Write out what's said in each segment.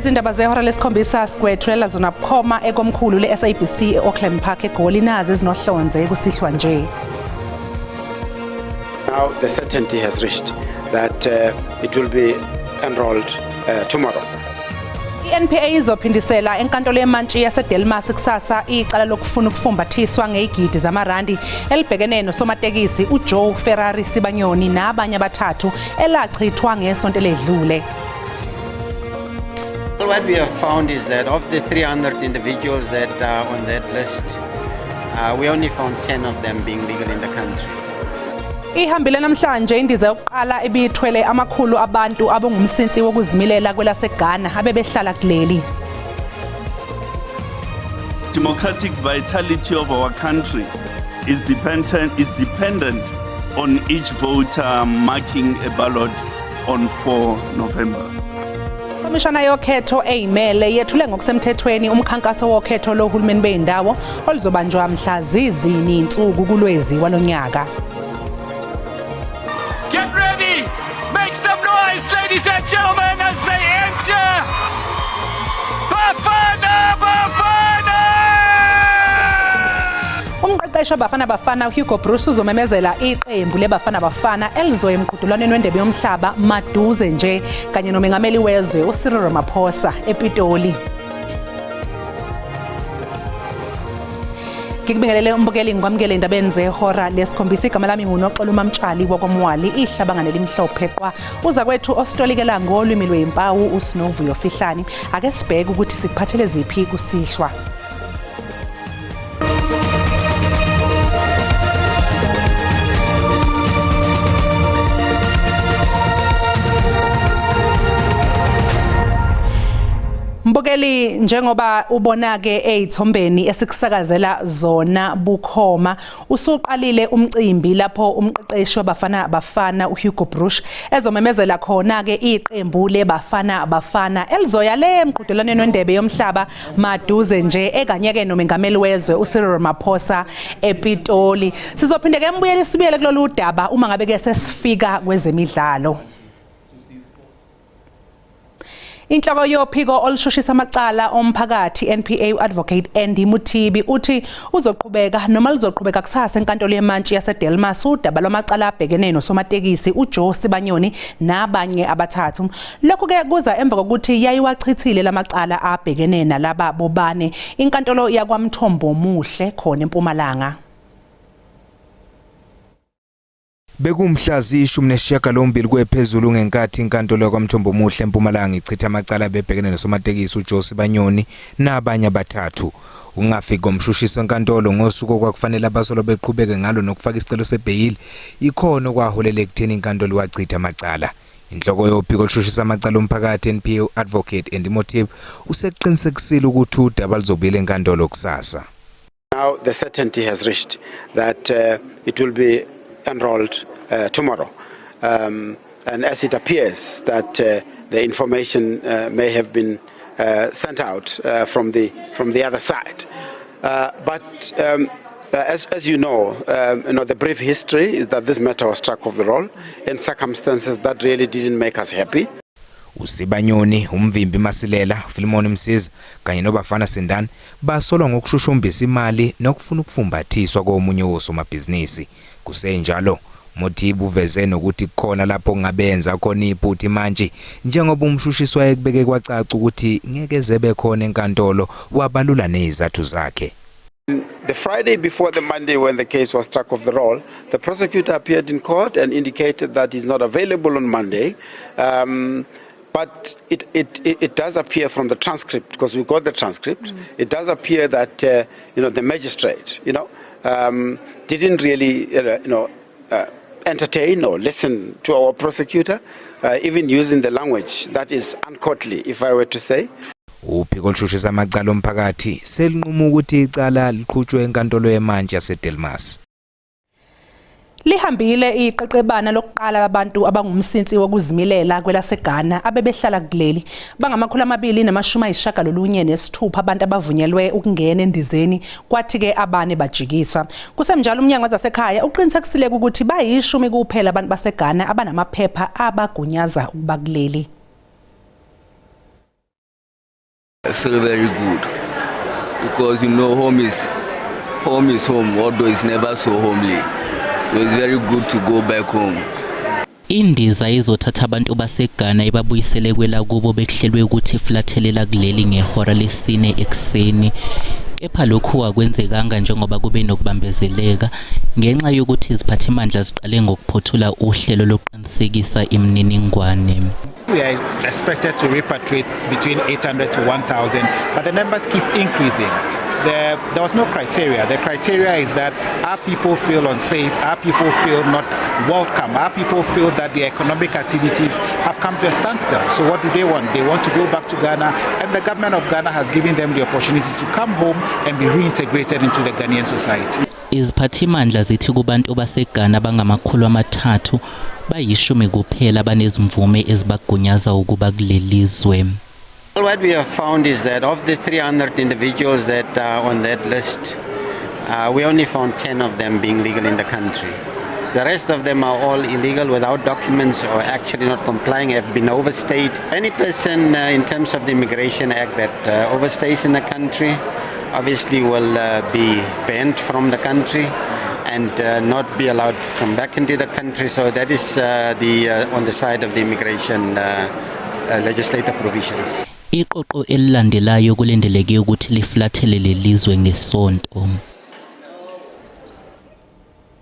Lezi ndaba zehora lesikhombisa sigwethulela zona bukhoma ekomkhulu le-SABC e-Auckland Park eGoli nazi ezinohlonze kusihlwa nje. Now the certainty has reached that it will be enrolled tomorrow. I-NPA izophindisela enkantolo yemantshi yaseDelmas kusasa icala lokufuna ukufumbathiswa ngezigidi zamarandi elibhekene nosomatekisi uJoe Ferrari Sibanyoni nabanye abathathu elachithwa ngesonto ledlule. What we have found is that of the 300 individuals that are on that list, we only found 10 of them being legal in the country. Ihambile namhlanje indiza yokuqala ebithwele amakhulu abantu abongumsinsi wokuzimilela kwelaseGhana abebehlala kuleli. Democratic vitality of our country is dependent on each voter marking a ballot on 4 November. Komishana yokhetho eyimele yethule ngokusemthethweni umkhankaso wokhetho lohulumeni beyindawo oluzobanjwa mhla zizini insuku kulwezi walonyaka. Get ready! Make some noise, ladies and gentlemen, as they enter! Bafana! Bafana! Umqeqeshi Bafana Hugo Broos uzomemezela iqembu leBafana Bafana elizoya emqhudelwaneni wendebe yomhlaba maduze nje kanye nomengameli wezwe uCyril Ramaphosa ePitoli. Ngikubingelele umbukeli ngikwamukele indabeni zehora lesikhombisa igama lami nguNoxolo Mamtshali wakwamwali ihlabangane limhlophe qwa uza kwethu ositolikela ngolwimi lwezimpawu uSinovuyo Fihlani ake sibheke ukuthi sikuphathele ziphi kusihlwa. Mbukeli njengoba ubona ke ezithombeni esikusakazela zona bukhoma usuqalile umcimbi lapho umqeqeshi waBafana Bafana uHugo Broos ezomemezela khona ke iqembu leBafana Bafana elizoya le emqhudelwaneni wendebe yomhlaba maduze nje ekanye ke nomengameli wezwe uCyril Ramaphosa ePitoli. Sizophinde ke mbuyele sibuyele kulolu daba uma ngabe ke sesifika kwezemidlalo. Inhloko yophiko olushushisa amacala omphakathi NPA Advocate Andy Mothibi uthi uzoqhubeka noma lizoqhubeka kusasa enkantolo yemantshi yaseDelmas udaba lwamacala abhekene nosomatekisi uJoe Sibanyoni nabanye abathathu. Lokho ke kuza emva kokuthi yayiwachithile lamacala abhekene nalaba bobane inkantolo yakwaMthombo Muhle khona eMpumalanga. Bekumhla ziyishumi kwephezulu ngenkathi inkantolo yakwaMthombo Muhle eMpumalanga ichitha amacala abebhekene nosomatekisi uJoe Sibanyoni nabanye abathathu. Ungafika komshushisi wenkantolo ngosuku okwakufanele abasolo beqhubeke ngalo nokufaka isicelo sebhayili ikhono kwaholela ekutheni inkantolo wachitha amacala. Inhloko yophiko olushushisa amacala omphakathi NPA Advocate Andy Mothibi useqinisekisile ukuthi udaba luzobuyela enkantolo kusasa. Now the certainty has reached that it will be enrolled tomorrow, and as it appears that the information may have been sent out from the other side, but as you know, the brief history is that this matter was struck off the roll in circumstances that really didn't make us happy. uSibanyoni, umvimbi Masilela, Philemon Msiza kanye noBafana Sindani basolwa ngokushushumbisa imali nokufuna ukufumbathiswa komunye wosomabhizinisi. Kusenjalo Mothibi uveze nokuthi khona lapho ngabenza khona iphutha manje njengoba umshushisi wayekubeke kwacaca ukuthi ngeke zebe khona enkantolo wabalula nezathu zakhe. The Friday before the Monday when the case was struck off the roll, the prosecutor appeared in court and indicated that he's not available on Monday. But it does appear from the transcript, because we got the transcript, it does appear that the magistrate didn't really entertain or listen to our prosecutor, even using the language that is uncourtly, if I were to say. Uphiko olushushisa amacala omphakathi selinquma ukuthi icala liqhutshwe enkantolo yemantshi yaseDelmas. Lihambile iqeqebana lokuqala labantu abangumsinsi wokuzimilela kwelaseGhana abebehlala kuleli bangamakhulu 296 abantu abavunyelwe ukungena endizeni kwathi ke abane bajikiswa. Kusemnjalo umnyango wasekhaya uqinisekisile ukuthi bayishumi kuphela abantu baseGhana abanamaphepha abagunyaza ukuba kuleli. I feel very good because home is home, although it's never so homely. So it's very good to go back home. Indiza izothatha abantu baseGhana ibabuyisele kwela kubo bekuhlelwe ukuthi iflathelela kuleli ngehora lesine ekseni. Kepha lokhu akwenzekanga njengoba kube nokubambezeleka ngenxa yokuthi iziphathimandla ziqale ngokuphothula uhlelo lokuqinisekisa imininingwane. We are expected to repatriate between 800 to 1,000, but the numbers keep increasing. There was no criteria. The criteria is that our people feel unsafe, our people feel not welcome, our people feel that the economic activities have come to a standstill. So what do they want? They want to go back to Ghana, and the government of Ghana has given them the opportunity to come home and be reintegrated into the Ghanaian society. Iziphathimandla zithi kubantu baseGhana bangama300 bayishumi kuphela banezimvume ezibagunyaza ukuba kulelizwe. What we have found is that of the 300 individuals that are on that list, we only found 10 of them being legal in the country. The rest of them are all illegal without documents or actually not complying, have been overstayed. Any person in terms of the Immigration Act that overstays in the country obviously will be banned from the country and not be allowed to come back into the country. So that is on the side of the immigration legislative provisions. Iqoqo elilandelayo kulendeleke ukuthi liflathele lelizwe ngesonto.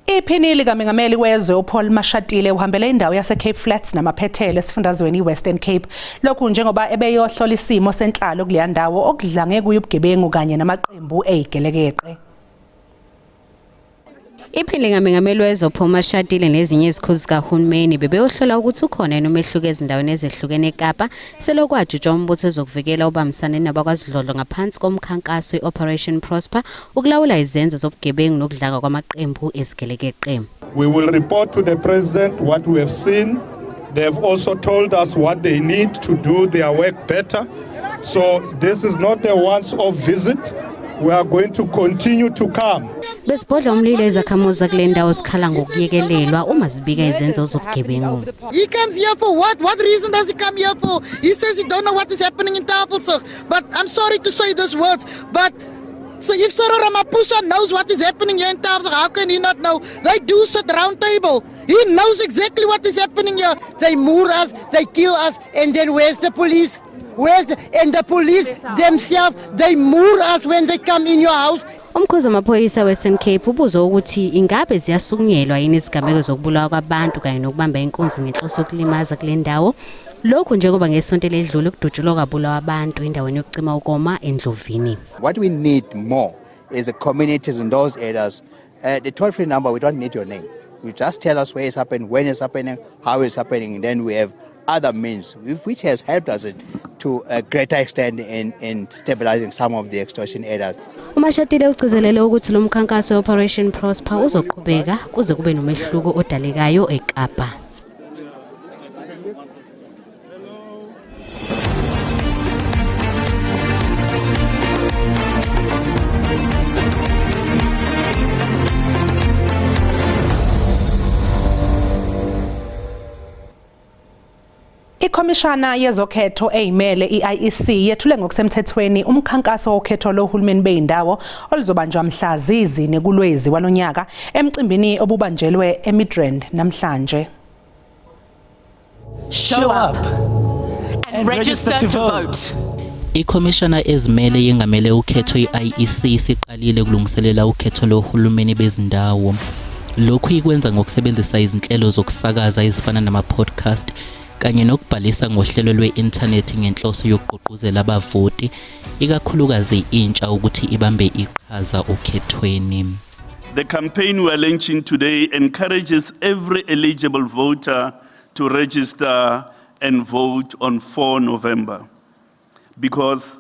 Iphini likaMengameli wezwe uPaul Mashatile uhambele indawo yase Cape Flats namaphethelo esifundazweni iWestern Cape. Lokhu njengoba ebeyohlola isimo senhlalo kuleya ndawo okudlange kuye ubugebengu kanye namaqembu ezigelekeqe. Iphini likaMengameli wezwe uPaul Mashatile nezinye izikhulu zikahulumeni bebeyohlola ukuthi ukhona nomehluko ezindaweni ezehlukene eKapa selokwajutshwa umbutho ezokuvikela ubambisane nabakwaZidlodlo ngaphansi komkhankaso weOperation Prosper ukulawula izenzo zobugebengu nokudlaka kwamaqembu ezigelekeqe. We will report to the president what we have seen. They have also told us what they need to do their work better. So this is not a once-off visit. We are going to continue to come. Besibhodla umlilo ezakhamuza kule ndawo sikhala ngokuyekelelwa uma zibika izenzo zobugebengu. He comes here for what? What reason does he come here for? He says he don't know what is happening in Tafelsig. But I'm sorry to say these words, but so if Cyril Ramaphosa knows what is happening here in Tafelsig, how can he not know? They do sit round table. He knows exactly what is happening here. They moor us, they kill us, and then where's the police? And the police themselves, they moor us when they come in your house. Umkhuzi wamaphoyisa Western Cape ubuzo ukuthi ingabe ziyasukunyelwa yini izigameko zokubulawa kwabantu kanye nokubamba inkunzi ngenhloso yokulimaza kule ndawo. Lokhu njengoba ngesonto ledlule kudutshulwa kwabulawa abantu endaweni yokucima ukoma eNdlovini. What we need more is the communities in those areas. The toll-free number, we don't need your name. You just tell us where it's happening, when it's happening, how it's happening, and then we have other means, which has helped us to a greater extent in stabilizing some of the extortion areas. uMashatile ugcizelele ukuthi lo mkhankaso Operation Prosper uzoqhubeka kuze kube nomehluko odalekayo eKapa. Ikhomishana yezokhetho eyimele iIEC yethule ngokusemthethweni umkhankaso wokhetho lohulumeni beyindawo oluzobanjwa mhla zizine kuLwezi walonyaka emcimbini obubanjelwe eMidrand namhlanje. Show up and register to vote. Ikhomishana ezimele yengamele ukhetho iIEC isiqalile ukulungiselela ukhetho lohulumeni bezindawo. Lokhu ikwenza ngokusebenzisa izinhlelo zokusakaza ezifana nama-podcast kanye nokubhalisa ngohlelo lwe-internet ngenhloso yokugqugquzela abavoti ikakhulukazi intsha ukuthi ibambe iqhaza okhethweni. The campaign we are launching today encourages every eligible voter to register and vote on 4 November because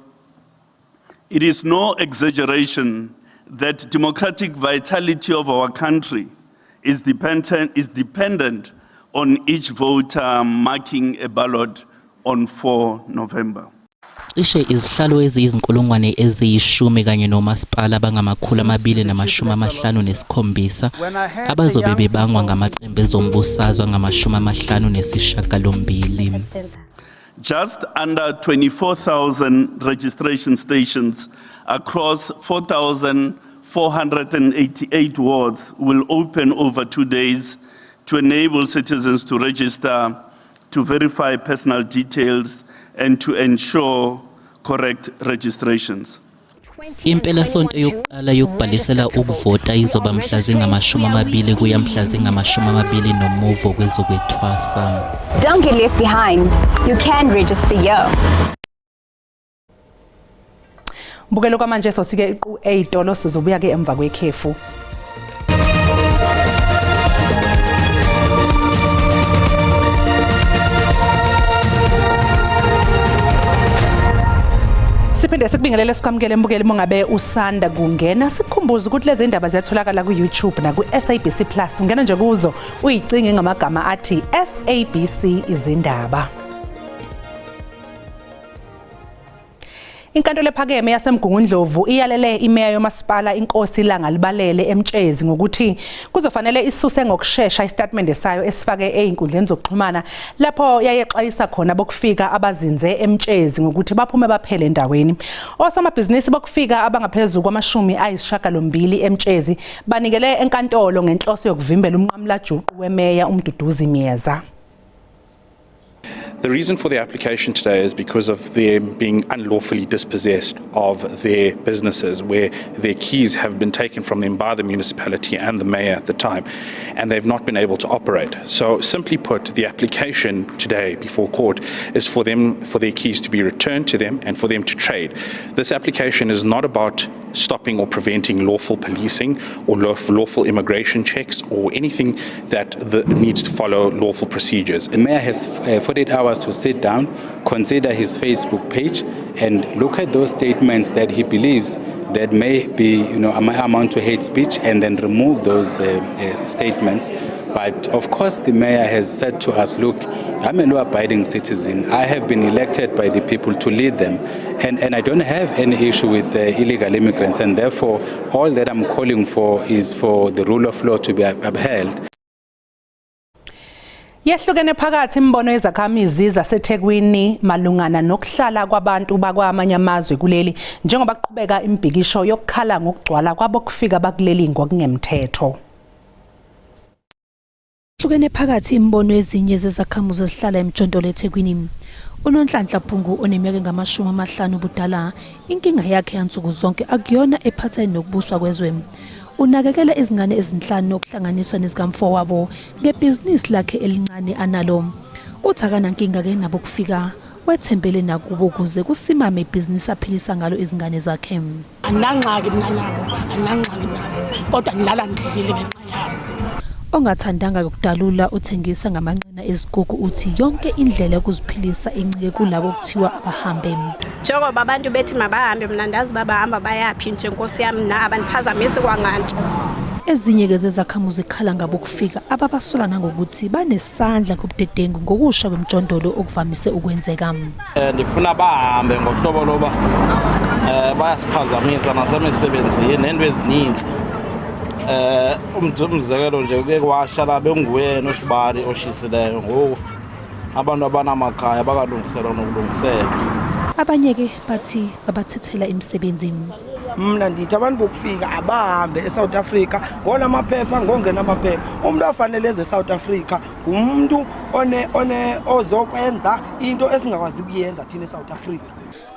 it is no exaggeration that democratic vitality of our country is dependent on each voter marking a ballot on 4 November. Cishe izihlalo eziyizinkulungwane eziyishumi kanye nomasipala abangama257 abazobe bebangwa ngamaqembu ezombusazwe ngama58. just under 24,000 registration stations across 4,488 wards will open over 2 days to enable citizens to register, to verify personal details, and to ensure correct registrations. Impela sonto yokuqala yokubhalisela ukuvota izoba mhla zingama-20 kuya mhla zingama-20 nomuvo kwezokwethwasa. Don't get left behind. You can register here. Mbukelo kwamanje sosike iqu 8 sizobuya ke emva kwekhefu. Siphinde sikubingelele sikwamukele mbukeli mongabe usanda kungena sikukhumbuza ukuthi lezi ndaba ziyatholakala ku YouTube na ku SABC Plus ungena nje kuzo uyicinge ngamagama athi SABC izindaba. Inkantolo ephakeme yaseMgungundlovu iyalele imeya yomasipala inkosi Langalibalele eMtshezi ngokuthi kuzofanele isuse ngokusheshsha istatement sayo esifake einkundleni zokuxhumana lapho yayexwayisa khona bokufika abazinze eMtshezi ngokuthi baphume baphele endaweni. Osomabhizinisi bokufika abangaphezulu kwama-80 eMtshezi banikele enkantolo ngenhloso yokuvimbela umnqamlajuqu wemeya uMduduzi Miyeza. The reason for the application today is because of them being unlawfully dispossessed of their businesses, where their keys have been taken from them by the municipality and the mayor at the time, and they've not been able to operate. So simply put, the application today before court is for their keys to be returned to them and for them to trade. This application is not about stopping or preventing lawful policing or lawful immigration checks or anything that needs to follow lawful procedures. The mayor has 48 hours to sit down, consider his Facebook page, and look at those statements that he believes that may be, amount to hate speech, and then remove those statements. But of course, the mayor has said to us, look, I'm a law-abiding citizen. I have been elected by the people to lead them. And I don't have any issue with illegal immigrants. And therefore, all that I'm calling for is for the rule of law to be upheld. Yehlukene phakathi imbono yezakhamizi zaseThekwini malungana nokuhlala kwabantu bakwamanye amazwe kuleli njengoba kuqhubeka imbhikisho yokukhala ngokugcwala kwabo kufika bakuleli ngokungemthetho. Yehlukene phakathi imbono ezinye zezakhamuzi ezihlala eMjondolo eThekwini. UNonhlanhla Phungu oneminyaka engama-50 ubudala inkinga yakhe yansuku zonke akuyona ephatheni nokubuswa kwezwe. Unakekela izingane ezinhlanu nokuhlanganiswa nezikamfowabo ngebhizinisi lakhe elincane analo. Uthi akanankinga ke nabo kufika wethembele nakubo ukuze kusimame ibhizinisi aphilisa ngalo izingane zakhe. Anangxaki mina nabo, anangxaki nabo, kodwa ngilala ngidlile ngenxa yabo. Ongathandanga ukudalula uthengisa ngamanqina ezigugu uthi yonke indlela yokuziphilisa incike kulabo kuthiwa abahambe. Njengoba abantu bethi mabahambe mina ndazi babahamba bayaphi nje Nkosi yami na abaniphazamisi kwanganto. Ezinye ke zezakhamuzi ikhala ngabo kufika ababasola nangokuthi banesandla kubudedengu ngokusha kwemjondolo okuvamise ukwenzeka. Ndifuna bahambe ngohlobo loba bayasiphazamisa nasemsebenzini nento ezininzi. Umzekelo nje uke kwashala benguyena uSibali oshisileyo ngoku abantu abanamakhaya bakalungiselwa nokulungisela. Abanye ke bathi babathethela emsebenzini. Mina ndithi abantu bokufika abahambe eSouth Africa ngona amaphepha ngongena amaphepha. Umuntu afanele eze eSouth Africa ngumuntu ozokwenza into esingakwazi kuyenza thina eSouth Africa.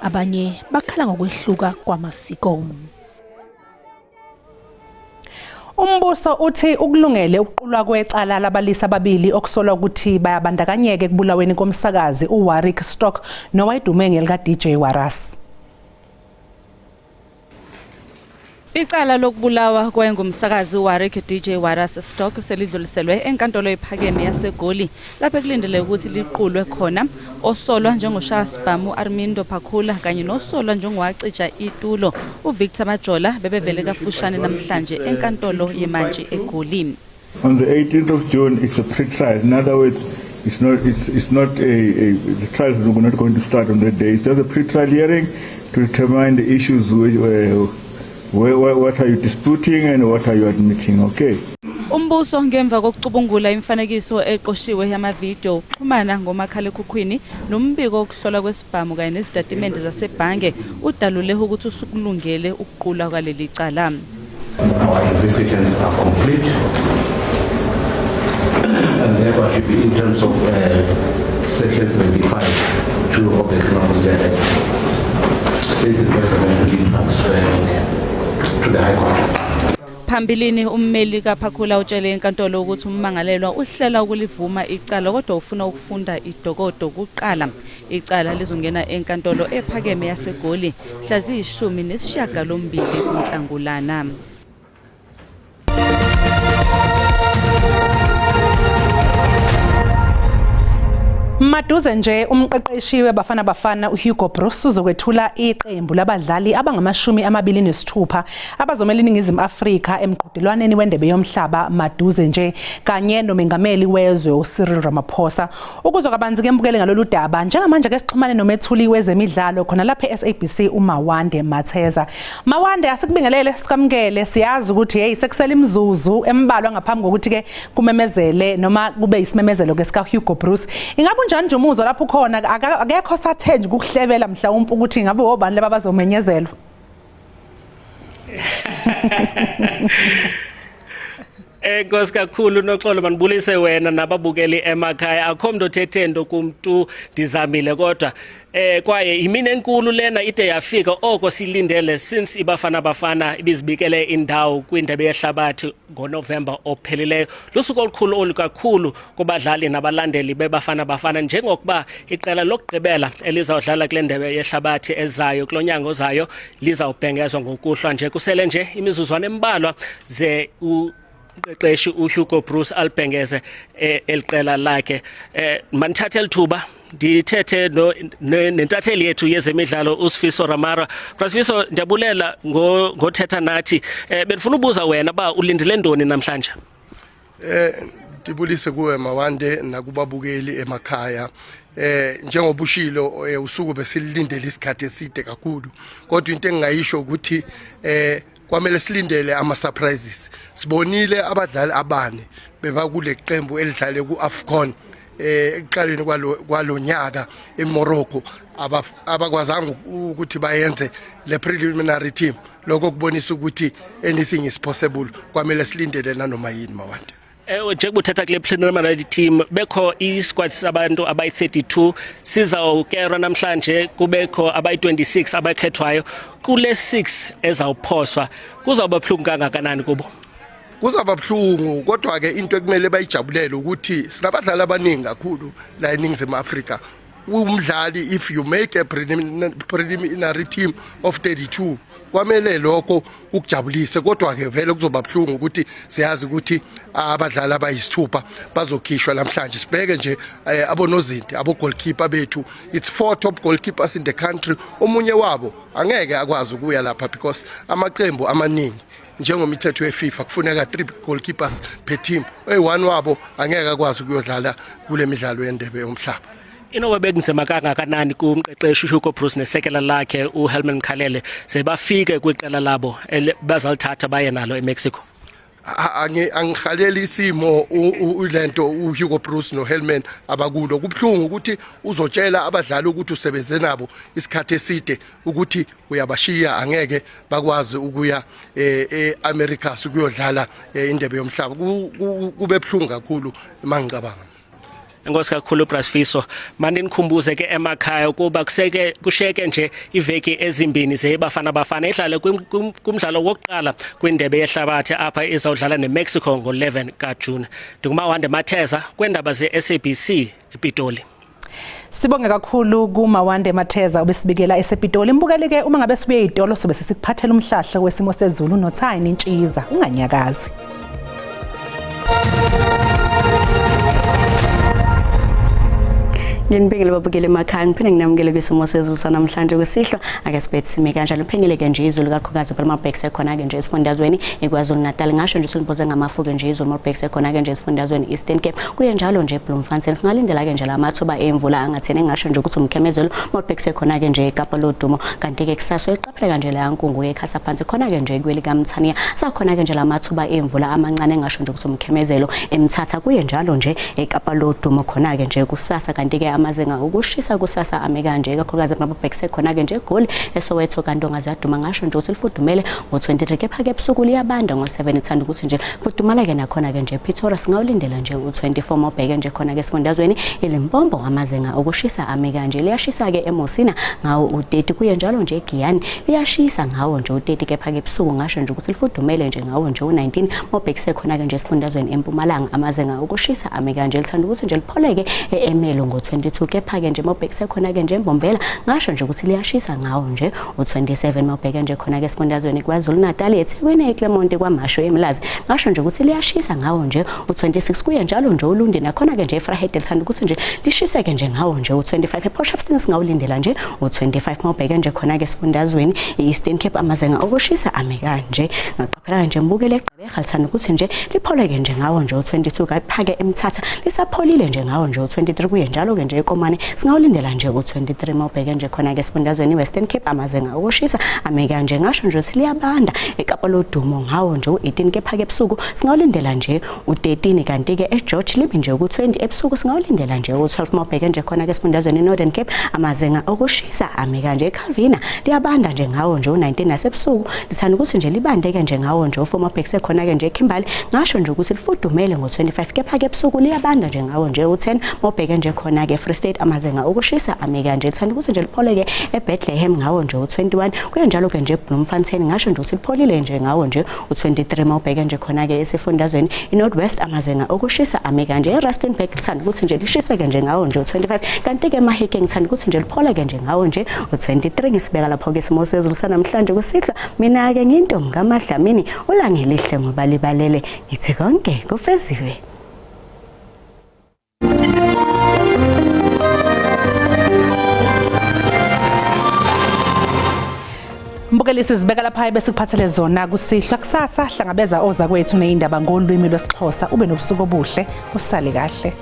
Abanye bakhala ngokwehluka kwamasiko. Umbuso uthi ukulungele ukuqulwa kwecala labalisi ababili okusolwa ukuthi bayabandakanyeke kubulaweni komsakazi uWarwick Stock nowayedume ngelika DJ Waras. Icala lokubulawa kwengumsakazi uWarwick DJ Waras Stock selidluliselwe enkantolo ephakeme yaseGoli lapho kulindele ukuthi liqulwe khona osolwa njengoShasbamu Armindo Phakula kanye nosolwa njengowacija itulo uVictor Majola bebevele kafushane namhlanje enkantolo yemanje eGoli. On the 18th of June it's a pre-trial. In other words, the trials are not going to start on that day. It's just a pre-trial hearing to determine the issues what are you disputing and what are you admitting, okay? Umbuso ngemva kokucubungula imfanekiso eqoshiwe yamavideo uxhumana ngomakhalekhukhwini nombiko wokuhlola kwesibhamu kanye nezitatimende zasebhange udalule ukuthi usukulungele ukuqulwa kwaleli cala. Our investigations are complete and therefore should be in terms of section 75 2 of the Criminal Procedure Act. Since the president will be transferred to the High Court. Phambilini ummeli kaPhakhula utshele enkantolo ukuthi ummangalelwa uhlela ukulivuma icala kodwa ufuna ukufunda idokodo kuqala. Icala lizongena enkantolo ephakeme yaseGoli mhla ziyi-18 kuNhlangulana. Maduze nje umqeqeshi weBafana Bafana uHugo Broos uzokwethula iqembu labadlali abangama-26 abazomela iNingizimu Afrika emqhudelwaneni wendebe yomhlaba maduze nje kanye nomengameli wezwe uCyril Ramaphosa. Ukuzokabanzi kembukele ngalolu daba njengamanje ke sixhumane nomethuli wezemidlalo khona lapha eSABC uMawande Matheza. Mawande asikubingelele sikamkele siyazi ukuthi hey sekusela imzuzu embalwa ngaphambi kokuthi ke kumemezele noma kube isimemezelo ke sika Hugo Broos. Ingabe njani nje umuzwa lapho khona akekho sathenje ukuhlebela mhlawumbe ukuthi ngabe obani laba bazomenyezelwa. Enkosi kakhulu noxolo manibulise wena nababukeli emakhaya akho mntu othethendo kumuntu dizamile kodwa kwaye imini enkulu lena ide yafika oko silindele since iBafana Bafana ibizibikele indawo kwindebe yehlabathi ngoNovember ophelileyo. Lusuku olukhulu olukakhulu kubadlali nabalandeli beBafana Bafana njengokuba iqela lokugqibela elizawudlala kule ndebe yehlabathi ezayo kulonyanga ozayo lizawubhengezwa ngokuhlwa nje kusele nje imizuzwana embalwa ze umqeqeshi uHugo Broos albhengeze eliqela lakhe. Manithathe lithuba ndithethe nentatheli yethu yezemidlalo uSifiso Ramara. Sifiso ndiyabulela ngothetha nathi. Benifuna ubuza wena ba ulindile ndoni namhlanje? Ndibulise kuwe Mawande nakubabukeli emakhaya. Njengoba ushilo usuku besilindele isikhathi eside kakhulu kodwa into engayisho ukuthi kwamele silindele ama surprises. Sibonile abadlali abane bebakule qembu elidlale kuAfcon ekuqaleni kwalonyaka eMorocco abakwazanga ukuthi bayenze le preliminary team. Lokho kubonisa ukuthi anything is possible. Kwamele silindele nanoma yini Mawande. Njengoba uthetha kule preliminary team bekho isquad sabantu abayi-32 sizawukerwa namhlanje kubekho abayi-26 abakhethwayo kule 6 ezawuphoswa kuzawuba buhlungu kangakanani kubo? Kuzaba buhlungu kodwa ke into ekumele bayijabulele ukuthi sinabadlali abaningi kakhulu la eNingizimu Afrika. Umdlali if you make a preliminary team of 32 kwamele lokho ukujabulise kodwa ke vele kuzoba buhlungu ukuthi siyazi ukuthi abadlali abayisithupha bazokhishwa namhlanje. Sibheke nje abonozinti abo goalkeeper bethu, it's 4 top goalkeepers in the country. Omunye wabo angeke akwazi ukuya lapha because amaqembu amaningi njengomithetho yeFIFA kufuneka 3 goalkeepers per team. One wabo angeke akwazi ukuyodlala kule midlalo yendebe yomhlaba. Inoba bekunzima kangakanani kumqeqeshi uHugo Broos nesekela lakhe uHelman Mkhalele sebafike kwiqela labo bazalithatha baye nalo eMexico? Angikhaleli isimo ulento uHugo Broos noHelman abakulo. Kubhlungu ukuthi uzotshela abadlali ukuthi usebenze nabo isikhathi eside ukuthi uyabashiya angeke bakwazi ukuya eAmerika ukuyodlala indebe yomhlaba. Kube buhlungu kakhulu mangicabanga. Enkosi kakhulu Sifiso. Manje nikhumbuze ke emakhaya kuba kusheke nje iveki ezimbini zeBafana Bafana ehlale kumdlalo wokuqala kwindebe yehlabathi apha izawudlala neMexico ngo-11 kaJune. NguMawande Matheza kwendaba zeSABC ePitoli. Sibonge kakhulu kuMawande Matheza obesibikela esePitoli. Imbukele ke uma ngabe sibuye izitolo sobe sesiphathela umhlahla wesimo sezulu noThayini Ntshiza unganyakazi. Nginibekele babukele emakhaya ngiphinde nginamukele kwisimo sezulu sanamhlanje kwesihlwa ake sibethe sime kanjalo phengeleke nje izulu kakhulukazi Marbecks ekhona ke nje esifundazweni eKwaZulu Natal ngasho nje silibhoze ngamafuku nje izulu Marbecks ekhona ke nje esifundazweni Eastern Cape kuye njalo nje Bloemfontein singalindela ke nje lamathuba emvula angathene ngasho nje ukuthi umkhemezelo Marbecks ekhona ke nje eKapa lodumo kanti ke kusasa eqaphela nje la yankungu ekhasa phansi khona ke nje kweli kaMthaniya sakhona ke nje lamathuba emvula amancane ngasho nje ukuthi umkhemezelo emthatha kuye njalo nje eKapa lodumo khona ke nje kusasa kanti ke amazinga ukushisa kusasa ame kanje kakhulukazi Marbecks ekhona ke nje eGoli eSoweto kanti ongazaduma ngasho nje ukuthi lifudumele ngo23 kepha ke ebusuku liyabanda ngo7 ithanda ukuthi nje fudumala ke nakhona ke nje Pretoria singawulindela nje u24 mobheke nje khona ke esifundazweni iLimpopo amazinga ukushisa ame kanje liyashisa ke eMosina ngawo u30 kuye njalo nje eGiyani liyashisa ngawo nje u30 kepha ke ebusuku ngasho nje ukuthi lifudumele nje ngawo nje u19 Mobheke ekhona ke nje esifundazweni eMpumalanga amazinga ukushisa ame kanje lithanda ukuthi nje lipholeke eEmelo ngo22 kepha ke nje Mobheke ekhona ke nje eMbombela ngasho nje ukuthi liyashisa ngawo nje u27 Mobheke nje khona ke esifundazweni KwaZulu Natal eThekwini eClermont kwaMasho eMlazi ngasho nje ukuthi liyashisa ngawo nje u26 kuye njalo nje uLundi nakhona ke nje eFrahed lithanda ukuthi nje lishiseke nje ngawo nje u25 ePortshepstone singawulindela nje u25 Mobheke nje khona ke esifundazweni eEastern Cape amazinga okushisa ame kanje ngaqaphela nje mbukele eGqeberha lithanda ukuthi nje lipholeke nje ngawo nje u22 kaphake eMthatha lisapholile nje ngawo nje u23 kuye njalo ke nje eKomane singawulindela nje u23 Mobheke nje khona ke esifundazweni Western Cape amazinga okushisa ame kanje ngasho nje ukuthi liyabanda eKapa lodumo ngawo nje u18 kepha ke ebusuku singawulindela nje u13 kanti ke eGeorge limi nje ku20 ebusuku singawulindela nje u12 Mobheke nje khona ke esifundazweni Northern Cape amazinga okushisa ame kanje eKhavina liyabanda nje ngawo nje u19 nasebusuku lithanda ukuthi nje libandeke nje ngawo nje u4 Mobheke khona ke nje eKimberley ngasho nje ukuthi lifudumele ngo25 kepha ke ebusuku liyabanda nje ngawo nje u10 Mobheke nje khona ke Free State amazinga okushisa ame kanje lithanda ukuthi nje lipholeke eBethlehem ngawo nje u21 kuye njalo ke nje Bloemfontein ngasho nje ukuthi lipholile nje ngawo nje u23 Mobheke nje khona ke esifundazweni iNorthwest amazinga okushisa ame kanje eRustenburg lithanda ukuthi nje lishiseke nje ngawo nje u25 kanti ke eMahikeng lithanda ukuthi nje lipholeke nje ngawo nje u23 ngisibeka lapho ke isimo sezulu sanamhlanje kusihlwa mina ke ngintombi kaMadlamini ulangelihle ngoba libalele ngithi konke kufeziwe. Mbukelisi sibeka lapha bese kuphathele zona kusihlwa kusasa hlangabeza oza kwethu nezindaba ngolwimi lwesiXhosa ube nobusuku obuhle usale kahle.